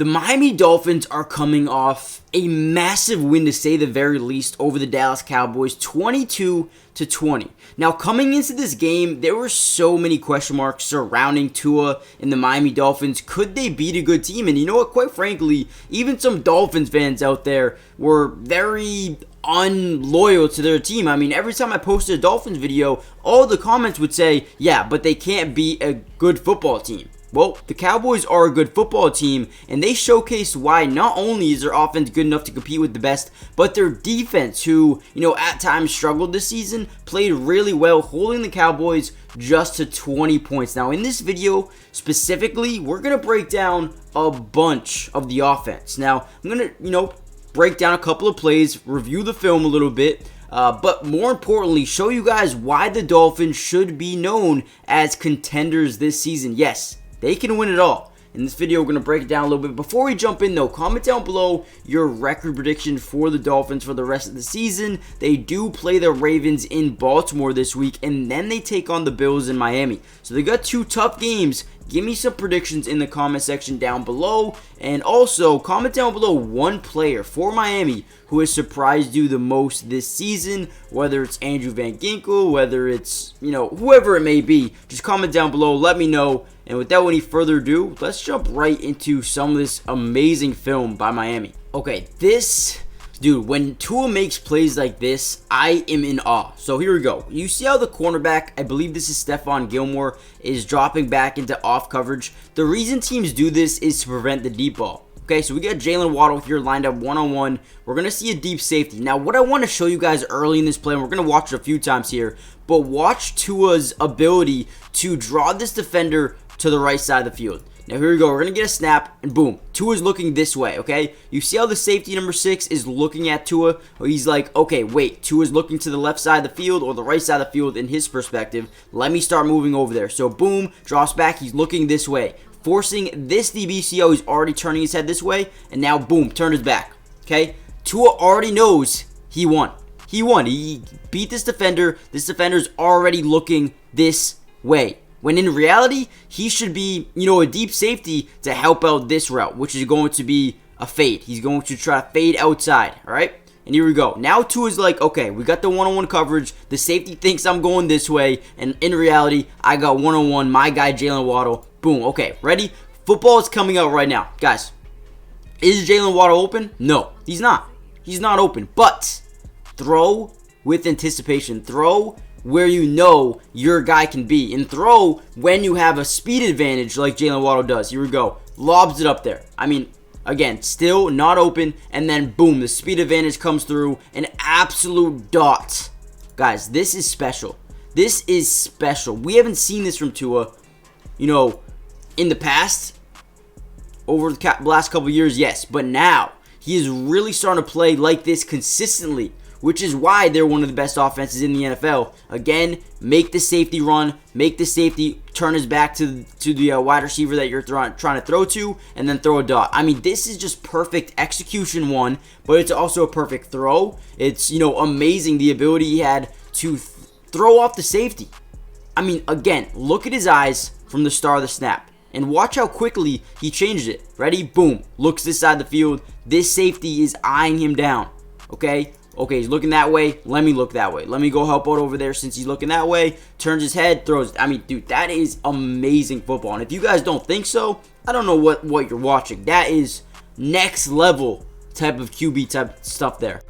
The Miami Dolphins are coming off a massive win, to say the very least, over the Dallas Cowboys, 22-20. Now, coming into this game, there were so many question marks surrounding Tua and the Miami Dolphins. Could they beat a good team? And you know what? Quite frankly, even some Dolphins fans out there were very unloyal to their team. I mean, every time I posted a Dolphins video, all the comments would say, yeah, but they can't beat a good football team. Well, the Cowboys are a good football team, and they showcased why not only is their offense good enough to compete with the best, but their defense, who, at times struggled this season, played really well, holding the Cowboys just to 20 points. Now, in this video, specifically, we're going to break down a bunch of the offense. Now, I'm going to, break down a couple of plays, review the film a little bit, but more importantly, show you guys why the Dolphins should be known as contenders this season. Yes, they can win it all. In this video, we're going to break it down a little bit. Before we jump in, though, comment down below your record prediction for the Dolphins for the rest of the season. They do play the Ravens in Baltimore this week, and then they take on the Bills in Miami. So they got two tough games. Give me some predictions in the comment section down below. And also, comment down below one player for Miami who has surprised you the most this season. Whether it's Andrew Van Ginkel, whether it's, whoever it may be. Just comment down below. Let me know. And without any further ado, let's jump right into some of this amazing film by Miami. Okay, dude, when Tua makes plays like this, I am in awe. So here we go. You see how the cornerback, I believe this is Stephon Gilmore, is dropping back into off coverage. The reason teams do this is to prevent the deep ball. Okay, so we got Jaylen Waddle here lined up one-on-one. We're going to see a deep safety. Now, what I want to show you guys early in this play, and we're going to watch it a few times here, but watch Tua's ability to draw this defender to the right side of the field. Now, here we go. We're going to get a snap, and boom. Tua's looking this way, okay? You see how the safety number 6 is looking at Tua? He's like, okay, wait. Tua's looking to the left side of the field or the right side of the field in his perspective. Let me start moving over there. So, boom, drops back. He's looking this way, forcing this DBCO. He's already turning his head this way, and now, boom, turned his back, okay? Tua already knows he won. He won. He beat this defender. This defender's already looking this way. When in reality, he should be, a deep safety to help out this route, which is going to be a fade. He's going to try to fade outside, all right? And here we go. Now Tua's like, okay, we got the one-on-one coverage. The safety thinks I'm going this way, and in reality, I got one-on-one, my guy Jaylen Waddle. Boom, okay, ready? Football is coming out right now. Guys, is Jaylen Waddle open? No, he's not. He's not open, but throw with anticipation. Throw where you know your guy can be, and throw when you have a speed advantage like Jaylen Waddle does. Here we go. Lobs it up there. I mean, again, still not open, and then boom, the speed advantage comes through. An absolute dot. Guys, this is special. This is special. We haven't seen this from Tua, in the past. Over the last couple years, yes, but now he is really starting to play like this consistently, which is why they're one of the best offenses in the NFL. Again, make the safety run, make the safety turn his back to the wide receiver that you're trying to throw to, and then throw a dot. I mean, this is just perfect execution one, but it's also a perfect throw. It's, amazing the ability he had to throw off the safety. I mean, again, look at his eyes from the start of the snap, and watch how quickly he changed it. Ready? Boom. Looks this side of the field. This safety is eyeing him down. Okay? Okay, he's looking that way. Let me look that way. Let me go help out over there since he's looking that way. Turns his head, throws. I mean, dude, that is amazing football. And if you guys don't think so, I don't know what you're watching. That is next level type of QB type stuff there.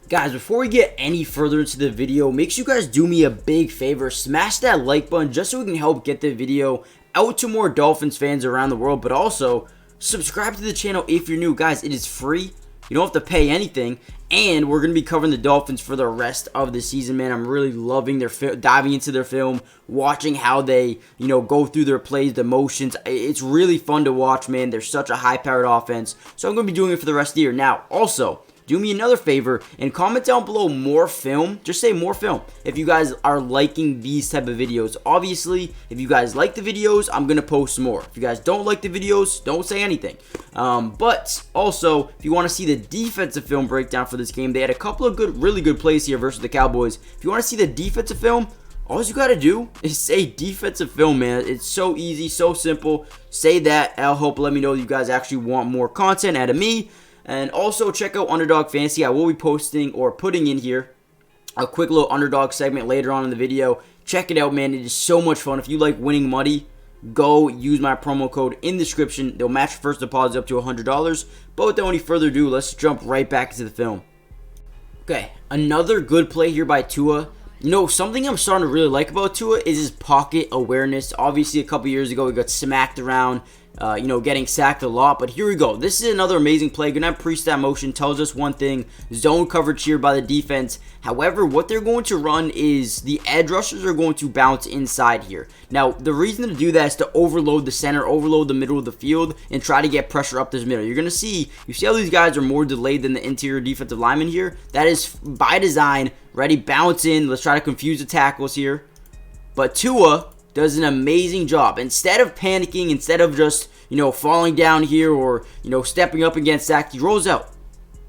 Guys, before we get any further into the video, make sure you guys do me a big favor. Smash that like button just so we can help get the video out to more Dolphins fans around the world. But also, subscribe to the channel if you're new. Guys, it is free. You don't have to pay anything. And we're going to be covering the Dolphins for the rest of the season, man. I'm really loving diving into their film, watching how they, go through their plays, the motions. It's really fun to watch, man. They're such a high-powered offense. So I'm going to be doing it for the rest of the year. Now, also, do me another favor and comment down below more film. Just say more film if you guys are liking these type of videos. Obviously, if you guys like the videos, I'm going to post more. If you guys don't like the videos, don't say anything. But also, if you want to see the defensive film breakdown for this game, they had a couple of really good plays here versus the Cowboys. If you want to see the defensive film, all you got to do is say defensive film, man. It's so easy, so simple. Say that. I'll help let me know you guys actually want more content out of me. And also check out Underdog Fantasy. I will be posting or putting in here a quick little underdog segment later on in the video. Check it out, man. It is so much fun. If you like winning money, go use my promo code in the description. They'll match first deposit up to $100. But without any further ado, let's jump right back into the film. Okay, another good play here by Tua. You know, something I'm starting to really like about Tua is his pocket awareness. Obviously, a couple years ago, he got smacked around, getting sacked a lot. But here we go. This is another amazing play. Good night, pre-snap motion tells us one thing. Zone coverage here by the defense. However, what they're going to run is the edge rushers are going to bounce inside here. Now, the reason to do that is to overload the center, overload the middle of the field, and try to get pressure up this middle. You're going to see, you see how these guys are more delayed than the interior defensive linemen here? That is by design. Ready, bounce in. Let's try to confuse the tackles here. But Tua does an amazing job. Instead of panicking, instead of just, falling down here or, stepping up against sack, he rolls out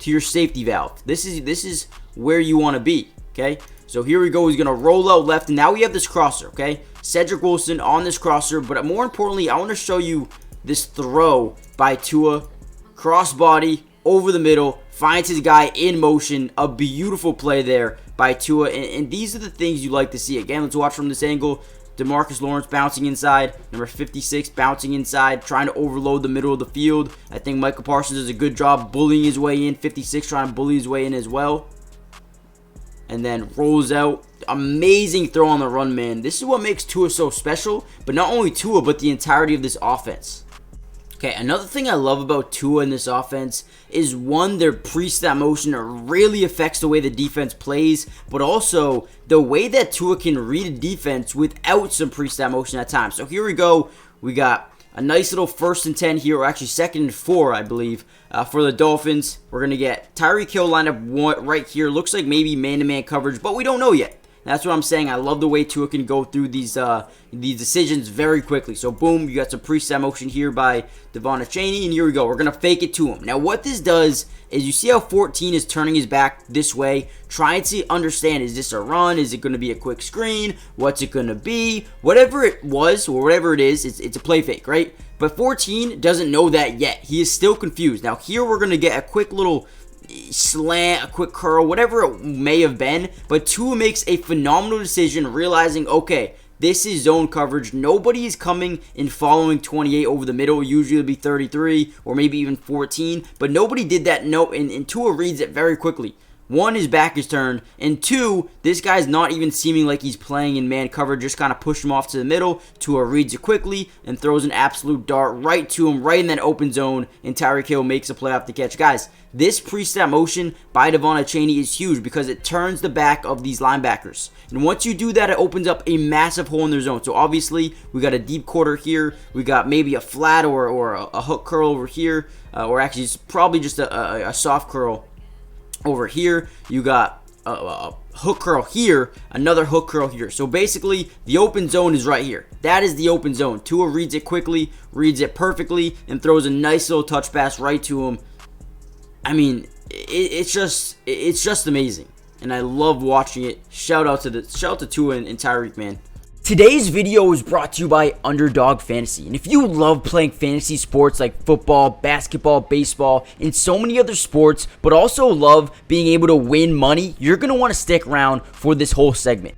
to your safety valve. This is where you want to be, okay? So here we go. He's going to roll out left, and now we have this crosser, okay? Cedrick Wilson on this crosser, but more importantly, I want to show you this throw by Tua. Crossbody over the middle, finds his guy in motion. A beautiful play there by Tua, and these are the things you like to see. Again, let's watch from this angle. DeMarcus Lawrence bouncing inside, number 56 bouncing inside, trying to overload the middle of the field. I think Michael Parsons does a good job bullying his way in. 56 trying to bully his way in as well. And then rolls out. Amazing throw on the run, man. This is what makes Tua so special, but not only Tua, but the entirety of this offense. Okay, another thing I love about Tua in this offense is, one, their pre-snap motion really affects the way the defense plays, but also the way that Tua can read a defense without some pre-snap motion at times. So here we go. We got a nice little 1st and 10 here, or actually 2nd and 4, I believe, for the Dolphins. We're going to get Tyreek Hill lined up right here. Looks like maybe man-to-man coverage, but we don't know yet. That's what I'm saying. I love the way Tua can go through these decisions very quickly. So, boom, you got some pre-snap motion here by Devon, Achane, and here we go. We're going to fake it to him. Now, what this does is you see how 14 is turning his back this way, trying to understand, is this a run? Is it going to be a quick screen? What's it going to be? Whatever it was or whatever it is, it's a play fake, right? But 14 doesn't know that yet. He is still confused. Now, here we're going to get a quick little slant, a quick curl, whatever it may have been, but Tua makes a phenomenal decision, realizing, okay, this is zone coverage. Nobody is coming and following 28 over the middle. Usually it'll be 33 or maybe even 14, but nobody did that. No, and Tua reads it very quickly. One, his back is turned, and two, this guy's not even seeming like he's playing in man cover, just kind of push him off to the middle. Tua reads it quickly and throws an absolute dart right to him, right in that open zone, and Tyreek Hill makes a play off the catch. Guys, this pre-snap motion by Devon Achane is huge because it turns the back of these linebackers. And once you do that, it opens up a massive hole in their zone. So obviously, we got a deep quarter here. We got maybe a flat or a hook curl over here, or actually it's probably just a soft curl over here. You got a hook curl here, another hook curl here. So basically, the open zone is right here. That is the open zone. Tua reads it quickly, reads it perfectly, and throws a nice little touch pass right to him. I mean, it's just amazing, and I love watching it. Shout out to Tua and Tyreek, man. Today's video is brought to you by Underdog Fantasy, and if you love playing fantasy sports like football, basketball, baseball, and so many other sports, but also love being able to win money, you're going to want to stick around for this whole segment.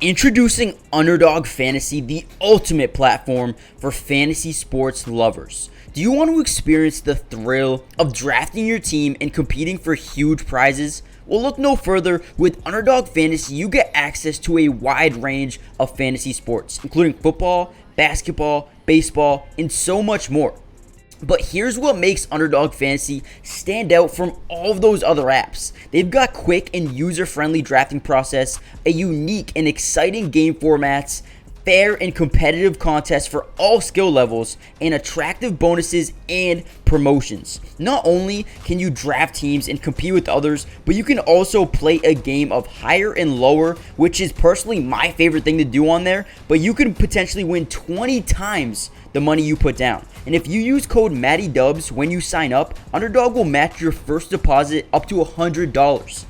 Introducing Underdog Fantasy, the ultimate platform for fantasy sports lovers. Do you want to experience the thrill of drafting your team and competing for huge prizes? Well, look no further. With Underdog Fantasy, you get access to a wide range of fantasy sports, including football, basketball, baseball, and so much more. But here's what makes Underdog Fantasy stand out from all of those other apps. They've got quick and user-friendly drafting process, a unique and exciting game formats, fair and competitive contests for all skill levels, and attractive bonuses and promotions. Not only can you draft teams and compete with others, but you can also play a game of higher and lower, which is personally my favorite thing to do on there, but you can potentially win 20 times the money you put down. And if you use code MattyDubs when you sign up, Underdog will match your first deposit up to $100.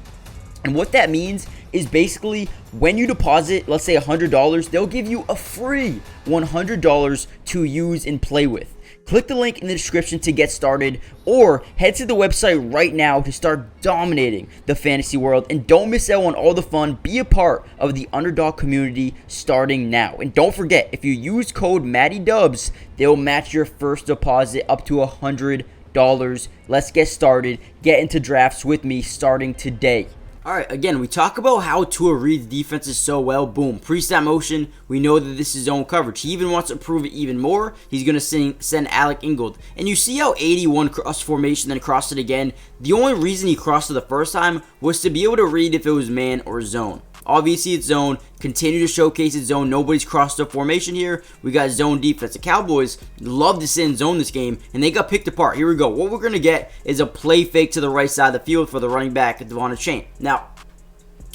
And what that means is basically when you deposit, let's say $100, they'll give you a free $100 to use and play with. Click the link in the description to get started, or head to the website right now to start dominating the fantasy world. And don't miss out on all the fun. Be a part of the underdog community starting now. And don't forget, if you use code MattyDubs, they'll match your first deposit up to $100. Let's get started. Get into drafts with me starting today. Alright, again, we talk about how Tua reads defenses so well. Boom. Preep Motion, we know that this is zone coverage. He even wants to prove it even more. He's going to send Alec Ingold. And you see how 81 crossed formation, then crossed it again. The only reason he crossed it the first time was to be able to read if it was man or zone. Obviously, it's zone. Continue to showcase its zone. Nobody's crossed up formation here. We got zone defense. The Cowboys love to send zone this game, and they got picked apart. Here we go. What we're going to get is a play fake to the right side of the field for the running back, Devon Achane. Now,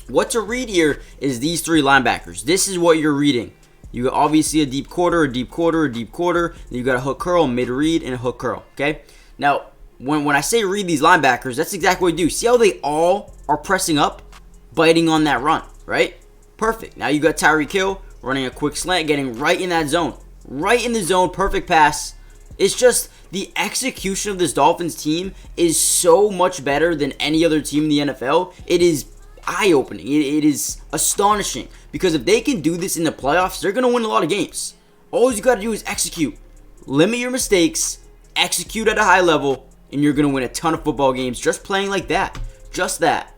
what to read here is these three linebackers. This is what you're reading. You got obviously a deep quarter, a deep quarter, a deep quarter. Then you got a hook curl, a mid read, and a hook curl. Okay. Now, when I say read these linebackers, that's exactly what you do. See how they all are pressing up, biting on that run, right? Perfect. Now you got Tyreek running a quick slant, getting right in that zone. Right in the zone, perfect pass. It's just the execution of this Dolphins team is so much better than any other team in the NFL. It is eye-opening. It is astonishing, because if they can do this in the playoffs, they're going to win a lot of games. All you got to do is execute. Limit your mistakes, execute at a high level, and you're going to win a ton of football games just playing like that. Just that.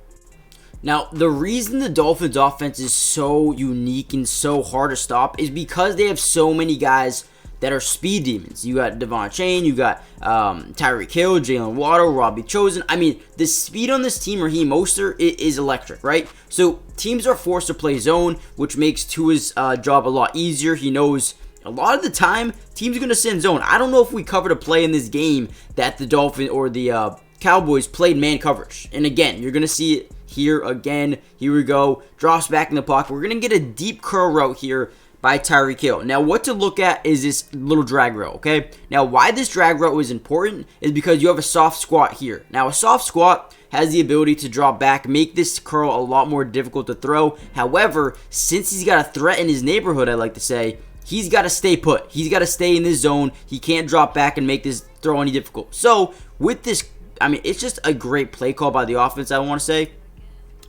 Now, the reason the Dolphins offense is so unique and so hard to stop is because they have so many guys that are speed demons. You got Devon Achane, you got Tyreek, Jaylen, Waddle, Robbie chosen. I mean, the speed on this team, Raheem is electric, right? So teams are forced to play zone, which makes Tua's job a lot easier. He knows a lot of the time teams are going to send zone. I don't know if we covered a play in this game that the Dolphins or the Cowboys played man coverage. And again, you're going to see it here again. Here we go. Drops back in the pocket. We're going to get a deep curl route here by Tyreek. Now, what to look at is this little drag route, okay? Now, why this drag route is important is because you have a soft squat here. Now, a soft squat has the ability to drop back, make this curl a lot more difficult to throw. However, since he's got a threat in his neighborhood, I like to say, he's got to stay put. He's got to stay in this zone. He can't drop back and make this throw any difficult. So, with this, I mean, it's just a great play call by the offense, I want to say.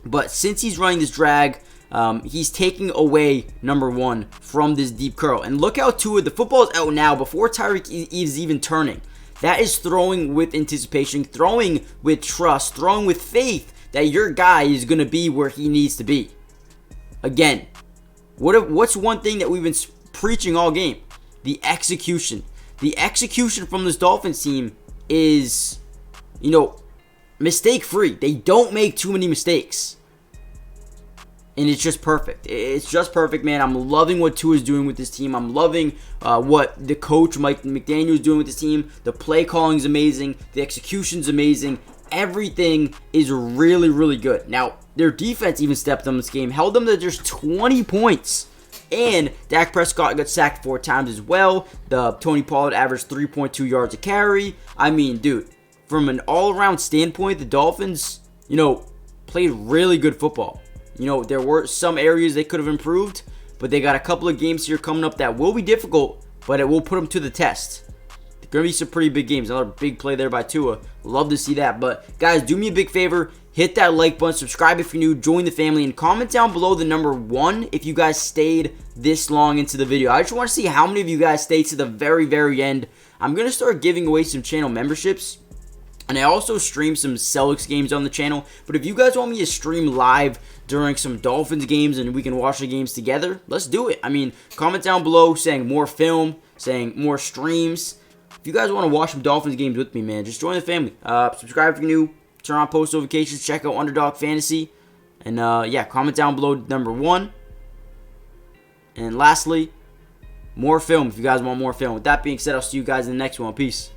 But since he's running this drag, he's taking away number one from this deep curl. And look how Tua, the football is out now before Tyreek is even turning. That is throwing with anticipation, throwing with trust, throwing with faith that your guy is going to be where he needs to be. Again, what's one thing that we've been preaching all game? The execution. The execution from this Dolphins team is, mistake-free. They don't make too many mistakes. And it's just perfect. It's just perfect, man. I'm loving what Tua is doing with this team. I'm loving what the coach, Mike McDaniel, is doing with this team. The play calling is amazing. The execution is amazing. Everything is really, really good. Now, their defense even stepped up this game. Held them to just 20 points. And Dak Prescott got sacked 4 times as well. The Tony Pollard averaged 3.2 yards a carry. I mean, dude, from an all-around standpoint, the Dolphins, played really good football. There were some areas they could have improved, but they got a couple of games here coming up that will be difficult, but it will put them to the test. There's going to be some pretty big games. Another big play there by Tua. Love to see that. But, guys, do me a big favor. Hit that like button. Subscribe if you're new. Join the family. And comment down below the number 1 if you guys stayed this long into the video. I just want to see how many of you guys stayed to the very, very end. I'm going to start giving away some channel memberships. And I also stream some Celtics games on the channel. But if you guys want me to stream live during some Dolphins games and we can watch the games together, let's do it. I mean, comment down below saying more film, saying more streams. If you guys want to watch some Dolphins games with me, man, just join the family. Subscribe if you're new. Turn on post notifications. Check out Underdog Fantasy. And, comment down below number 1. And lastly, more film if you guys want more film. With that being said, I'll see you guys in the next one. Peace.